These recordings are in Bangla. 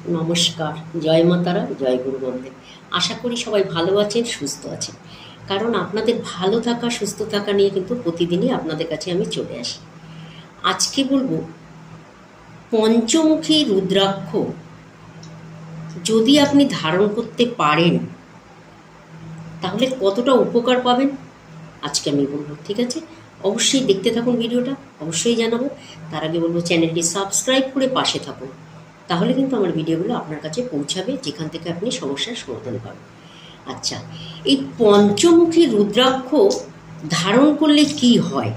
নমস্কার, জয় মা তারা, জয় গুরু বন্দে। আশা করি সবাই ভালো আছেন, সুস্থ আছেন। কারণ আপনাদের ভালো থাকা, সুস্থ থাকা নিয়ে কিন্তু প্রতিদিনই আপনাদের কাছে আমি চলে আসি। আজকে বলবো পঞ্চমুখী রুদ্রাক্ষ যদি আপনি ধারণ করতে পারেন তাহলে কতটা উপকার পাবেন আজকে আমি বলবো। ঠিক আছে, অবশ্যই দেখতে থাকুন ভিডিওটা, অবশ্যই জানাবো। তার আগে বলবো চ্যানেলটি সাবস্ক্রাইব করে পাশে থাকুন, তাহলে কিন্তু আমার ভিডিওগুলো আপনার কাছে পৌঁছাবে, যেখান থেকে আপনি সমস্যার সমাধান পাবেন। আচ্ছা, এই পঞ্চমুখী রুদ্রাক্ষ ধারণ করলে কি হয়?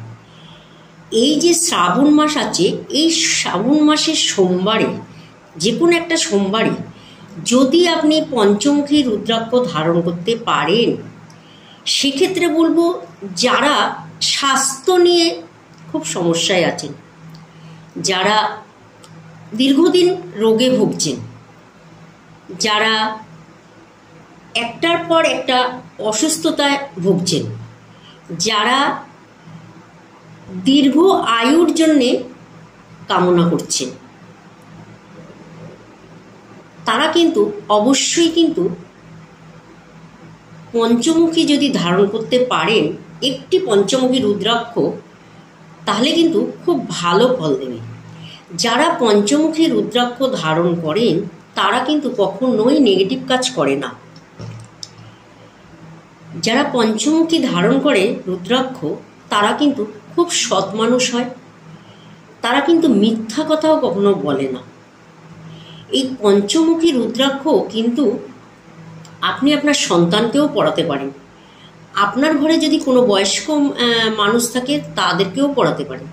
এই যে শ্রাবণ মাস আছে, এই শ্রাবণ মাসের সোমবারে, যে কোনো একটা সোমবারে যদি আপনি পঞ্চমুখী রুদ্রাক্ষ ধারণ করতে পারেন, সেক্ষেত্রে বলবো যারা স্বাস্থ্য নিয়ে খুব সমস্যায় আছেন, যারা দীর্ঘদিন রোগে ভুগছেন, যারা একটার পর একটা অসুস্থতায় ভুগছেন, যারা দীর্ঘ আয়ুর জন্যে কামনা করছেন, তারা কিন্তু অবশ্যই কিন্তু পঞ্চমুখী যদি ধারণ করতে পারেন একটি পঞ্চমুখী রুদ্রাক্ষ, তাহলে কিন্তু খুব ভালো ফল দেবে। যারা পঞ্চমুখী রুদ্রাক্ষ ধারণ করেন তারা কিন্তু কখনোই নেগেটিভ কাজ করে না। যারা পঞ্চমুখী ধারণ করে রুদ্রাক্ষ তারা কিন্তু খুব সৎ মানুষ হয়, তারা কিন্তু মিথ্যা কথাও কখনো বলে না। এই পঞ্চমুখী রুদ্রাক্ষ কিন্তু আপনি আপনার সন্তানকেও পড়াতে পারেন, আপনার ঘরে যদি কোনো বয়স্ক মানুষ থাকে তাদেরকেও পড়াতে পারেন।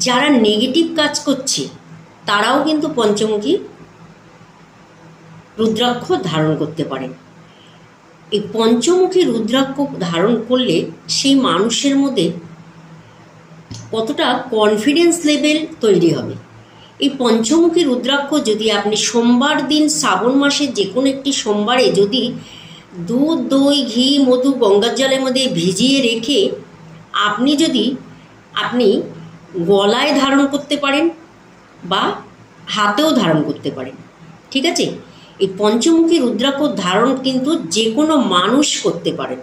যারা নেগেটিভ কাজ করছে তারাও কিন্তু পঞ্চমুখী রুদ্রাক্ষ ধারণ করতে পারেন। এই পঞ্চমুখী রুদ্রাক্ষ ধারণ করলে সেই মানুষের মধ্যে কতটা কনফিডেন্স লেভেল তৈরি হবে। এই পঞ্চমুখী রুদ্রাক্ষ যদি আপনি সোমবার দিন, শ্রাবণ মাসের যে কোনো একটি সোমবারে যদি দুধ, দই, ঘি, মধু গঙ্গার জলের মধ্যে ভিজিয়ে রেখে আপনি গলায় ধারণ করতে পারেন বা হাতেও ধারণ করতে পারেন। ঠিক আছে, এই পঞ্চমুখী রুদ্রাক্ষ ধারণ কিন্তু যে কোনো মানুষ করতে পারেন,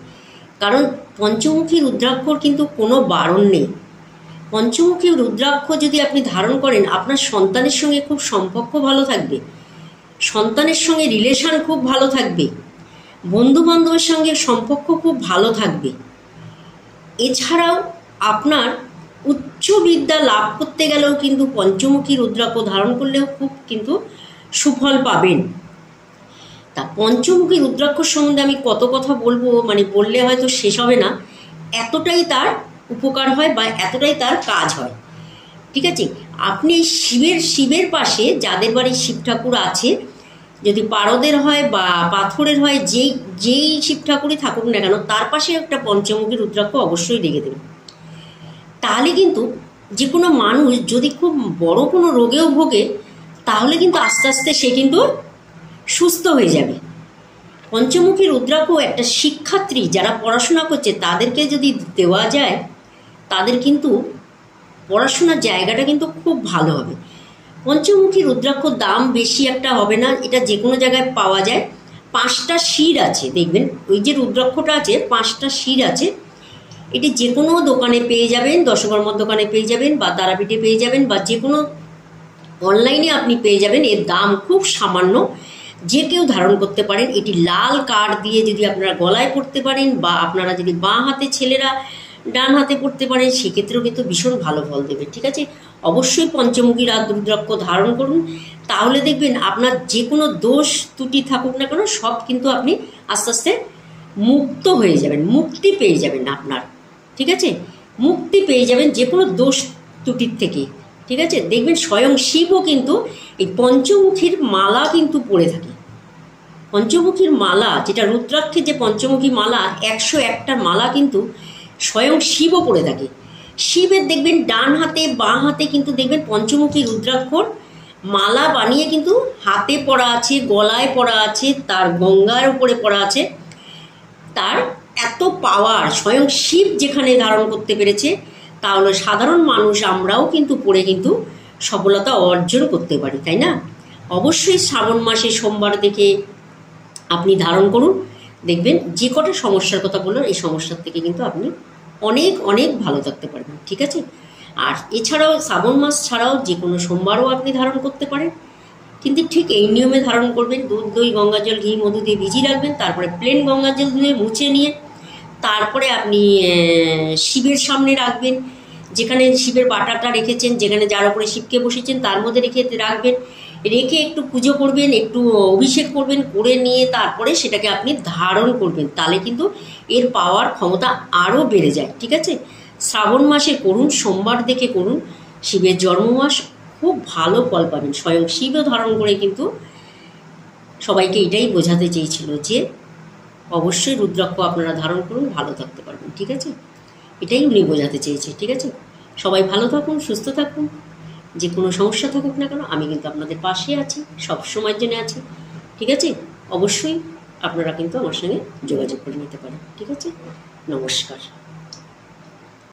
কারণ পঞ্চমুখী রুদ্রাক্ষর কিন্তু কোনো বারণ নেই। পঞ্চমুখী রুদ্রাক্ষ যদি আপনি ধারণ করেন, আপনার সন্তানের সঙ্গে খুব সম্পর্ক ভালো থাকবে, সন্তানের সঙ্গে রিলেশন খুব ভালো থাকবে, বন্ধু বান্ধবের সঙ্গে সম্পর্ক খুব ভালো থাকবে। এছাড়াও আপনার উচ্চ বিদ্যা লাভ করতে গেলেও কিন্তু পঞ্চমুখী রুদ্রাক্ষ ধারণ করলেও খুব কিন্তু সুফল পাবেন। তা পঞ্চমুখী রুদ্রাক্ষ সম্বন্ধে আমি কত কথা বলবো, বললে হয়তো শেষ হবে না, এতটাই তার উপকার হয় বা এতটাই তার কাজ হয়। ঠিক আছে, আপনি শিবের পাশে, যাদের বাড়ি শিব ঠাকুর আছে, যদি পারদের হয় বা পাথরের হয়, যেই শিব ঠাকুরই থাকুক না কেন, তার পাশে একটা পঞ্চমুখী রুদ্রাক্ষ অবশ্যই রেখে দেবেন। তাহলে কিন্তু যে কোনো মানুষ যদি খুব বড় কোনো রোগেও ভোগে, তাহলে কিন্তু আস্তে আস্তে সে কিন্তু সুস্থ হয়ে যাবে। পঞ্চমুখী রুদ্রাক্ষ একটা শিক্ষার্থী যারা পড়াশোনা করছে তাদেরকে যদি দেওয়া যায়, তাদের কিন্তু পড়াশোনার জায়গাটা কিন্তু খুব ভালো হবে। পঞ্চমুখী রুদ্রাক্ষ দাম বেশি একটা হবে না, এটা যে কোনো জায়গায় পাওয়া যায়। 5টা শির আছে, দেখবেন ওই যে রুদ্রাক্ষটা আছে 5টা শির আছে। এটি যে কোনো দোকানে পেয়ে যাবেন, দশকর্মার দোকানে পেয়ে যাবেন বা তারাপীঠে পেয়ে যাবেন বা যে কোনো অনলাইনে আপনি পেয়ে যাবেন। এর দাম খুব সামান্য, যে কেউ ধারণ করতে পারেন। এটি লাল কাঠ দিয়ে যদি আপনারা গলায় পড়তে পারেন বা আপনারা যদি বাঁ হাতে, ছেলেরা ডান হাতে পড়তে পারেন, সেক্ষেত্রেও কিন্তু ভীষণ ভালো ফল দেবে। ঠিক আছে, অবশ্যই পঞ্চমুখী রুদ্রাক্ষ ধারণ করুন, তাহলে দেখবেন আপনার যে কোনো দোষ ত্রুটি থাকুক না কেন সব কিন্তু আপনি আস্তে আস্তে মুক্ত হয়ে যাবেন, মুক্তি পেয়ে যাবেন আপনার। ঠিক আছে, মুক্তি পেয়ে যাবেন যে কোনো দোষ ত্রুটির থেকে। ঠিক আছে, দেখবেন স্বয়ং শিবও কিন্তু এই পঞ্চমুখীর মালা কিন্তু পরে থাকে। পঞ্চমুখীর মালা, যেটা রুদ্রাক্ষের যে পঞ্চমুখী মালা, 101টা মালা কিন্তু স্বয়ং শিবও পরে থাকে। শিবের দেখবেন ডান হাতে, বাঁ হাতে কিন্তু দেখবেন পঞ্চমুখী রুদ্রাক্ষর মালা বানিয়ে কিন্তু হাতে পরা আছে, গলায় পরা আছে, তার গঙ্গার উপরে পরা আছে। তার এত পাওয়ার, স্বয়ং শিব যেখানে ধারণ করতে পেরেছে, তাহলে সাধারণ মানুষ আমরাও কিন্তু পড়ে কিন্তু সফলতা অর্জন করতে পারি, তাই না? অবশ্যই শ্রাবণ মাসে সোমবার দেখে আপনি ধারণ করুন, দেখবেন যে কটা সমস্যার কথা বললাম এই সমস্যার থেকে কিন্তু আপনি অনেক অনেক ভালো থাকতে পারবেন। ঠিক আছে? আর এছাড়াও শ্রাবণ মাস ছাড়াও যে কোনো সোমবারও আপনি ধারণ করতে পারেন, কিন্তু ঠিক এই নিয়মে ধারণ করবেন। দুধ, দই, গঙ্গাজল, ঘি, মধু দিয়ে ভিজিয়ে রাখবেন, তারপরে প্লেন গঙ্গাজল ধুয়ে মুছে নিয়ে তারপরে আপনি শিবের সামনে রাখবেন, যেখানে শিবের বাটাটা রেখেছেন, যেখানে যার উপরে শিবকে বসেছেন তার মধ্যে রাখবেন, রেখে একটু পুজো করবেন, একটু অভিষেক করবেন, করে নিয়ে তারপরে সেটাকে আপনি ধারণ করবেন। তাহলে কিন্তু এর পাওয়ার ক্ষমতা আরও বেড়ে যায়। ঠিক আছে? শ্রাবণ মাসে করুন, সোমবার দেখে করুন, শিবের জন্মমাস, খুব ভালো ফল পাবেন। স্বয়ং শিবও ধারণ করে কিন্তু সবাইকে এটাই বোঝাতে চেয়েছিল যে অবশ্যই রুদ্রাক্ষ আপনারা ধারণ করুন, ভালো থাকতে পারবেন। ঠিক আছে? এটাই উনি বোঝাতে চেয়েছে। ঠিক আছে? সবাই ভালো থাকুন, সুস্থ থাকুন, যে কোনো সমস্যা থাকুক না কেন আমি কিন্তু আপনাদের পাশে আছি, সব সময়ের জন্য আছি। ঠিক আছে? অবশ্যই আপনারা কিন্তু আমার সঙ্গে যোগাযোগ করে নিতে পারেন। ঠিক আছে? নমস্কার।